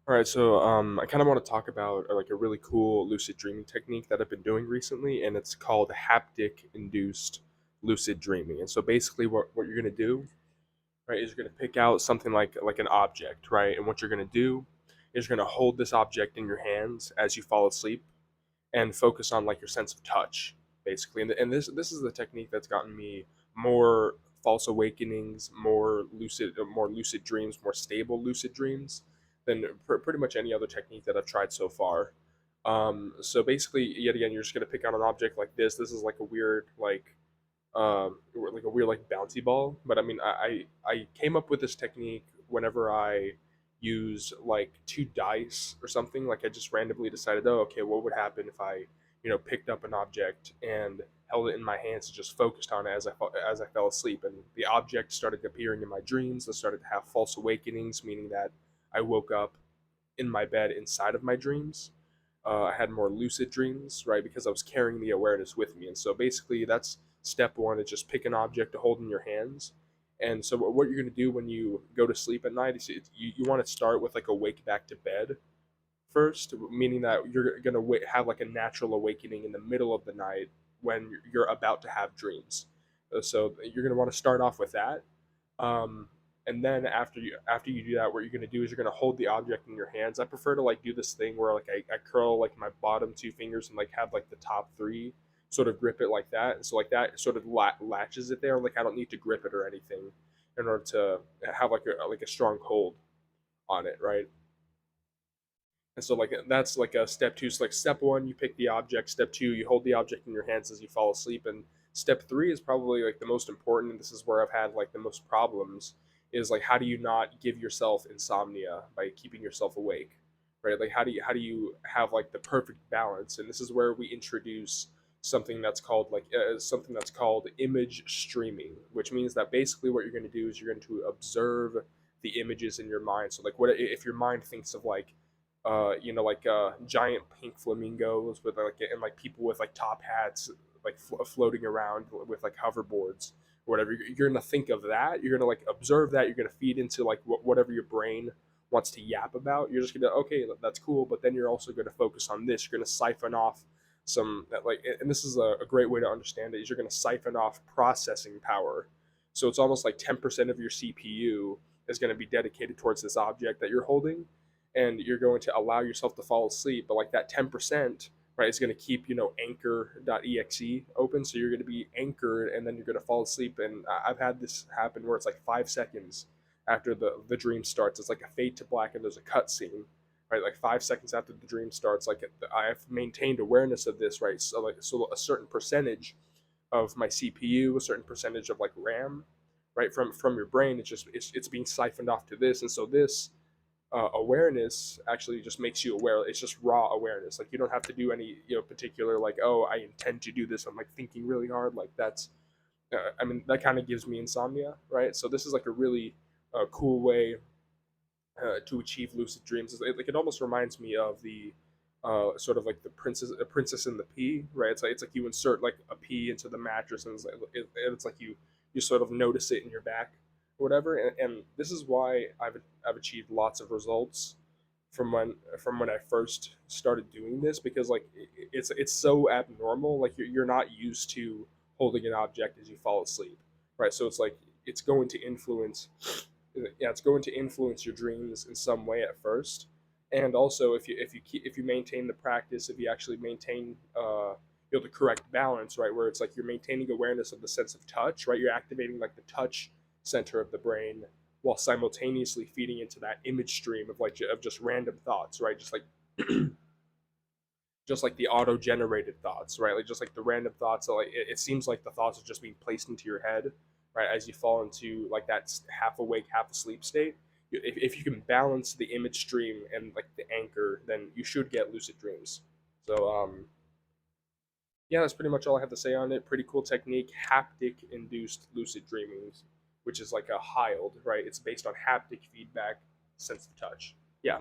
All right, so I kind of want to talk about like a really cool lucid dreaming technique that I've been doing recently, and it's called haptic induced lucid dreaming. And so basically, what you're gonna do, right, is you're gonna pick out something like an object, right, and what you're gonna do is you're gonna hold this object in your hands as you fall asleep, and focus on like your sense of touch, basically. And this is the technique that's gotten me more false awakenings, more lucid dreams, more stable lucid dreams than pretty much any other technique that I've tried so far. So basically, yet again, you're just gonna pick out an object like this. This is like a weird like a weird like bouncy ball. But I mean, I came up with this technique whenever I use like two dice or something. Like I just randomly decided, oh, okay, what would happen if I, picked up an object and held it in my hands and just focused on it as I fell asleep, and the object started appearing in my dreams. I started to have false awakenings, meaning that I woke up in my bed inside of my dreams. I had more lucid dreams, right? Because I was carrying the awareness with me. And so basically, that's step one is just pick an object to hold in your hands. And so, what you're going to do when you go to sleep at night is you want to start with like a wake back to bed first, meaning that you're going to have like a natural awakening in the middle of the night when you're about to have dreams. So, you're going to want to start off with that. Um, and then after you do that, what you're gonna do is you're gonna hold the object in your hands. I prefer to like do this thing where like I curl like my bottom two fingers and like have like the top three sort of grip it like that, and so like that sort of latches it there. Like I don't need to grip it or anything in order to have like a strong hold on it, right? And so like that's like a step two. So like step one, you pick the object. Step two, you hold the object in your hands as you fall asleep. And step three is probably like the most important. And this is where I've had like the most problems. Is like how do you not give yourself insomnia by keeping yourself awake, right? Like how do you have like the perfect balance? And this is where we introduce something that's called image streaming, which means that basically what you're going to do is you're going to observe the images in your mind. So like what if your mind thinks of like giant pink flamingos with like and like people with like top hats like floating around with like hoverboards or whatever. You're gonna think of that. You're gonna like observe that. You're gonna feed into like whatever your brain wants to yap about. You're just gonna okay, that's cool. But then you're also gonna focus on this. You're gonna siphon off some that like, and this is a great way to understand it. Is you're gonna siphon off processing power. So it's almost like 10% of your CPU is going to be dedicated towards this object that you're holding, and you're going to allow yourself to fall asleep. But like that 10%, right, is going to keep, anchor.exe open. So you're going to be anchored and then you're going to fall asleep. And I've had this happen where it's like 5 seconds after the dream starts. It's like a fade to black and there's a cut scene, right? Like 5 seconds after the dream starts, like I've maintained awareness of this, right? So a certain percentage of my CPU, a certain percentage of like RAM, right, from your brain, it's being siphoned off to this, and so this awareness actually just makes you aware. It's just raw awareness. Like you don't have to do any particular like, oh, I intend to do this. I'm like thinking really hard. Like that's I mean that kind of gives me insomnia, right? So this is like a really cool way to achieve lucid dreams. Like it almost reminds me of the sort of like the princess and the pea, right? It's like you insert like a pea into the mattress, and it's like you sort of notice it in your back or whatever. And this is why I've achieved lots of results from when I first started doing this, because like it's so abnormal. Like you're not used to holding an object as you fall asleep, right? So it's like it's going to influence yeah, it's going to influence your dreams in some way at first. And also, if you maintain the practice, if you actually maintain the correct balance, right, where it's like you're maintaining awareness of the sense of touch, right, you're activating like the touch center of the brain while simultaneously feeding into that image stream of like of just random thoughts, right, just like the auto generated thoughts, right? Like just like the random thoughts. So like it seems like the thoughts are just being placed into your head, right? As you fall into like that half awake, half asleep state. If you can balance the image stream and like the anchor, then you should get lucid dreams. So yeah, that's pretty much all I have to say on it. Pretty cool technique, haptic induced lucid dreaming, which is like a HILD, right? It's based on haptic feedback, sense of touch. Yeah.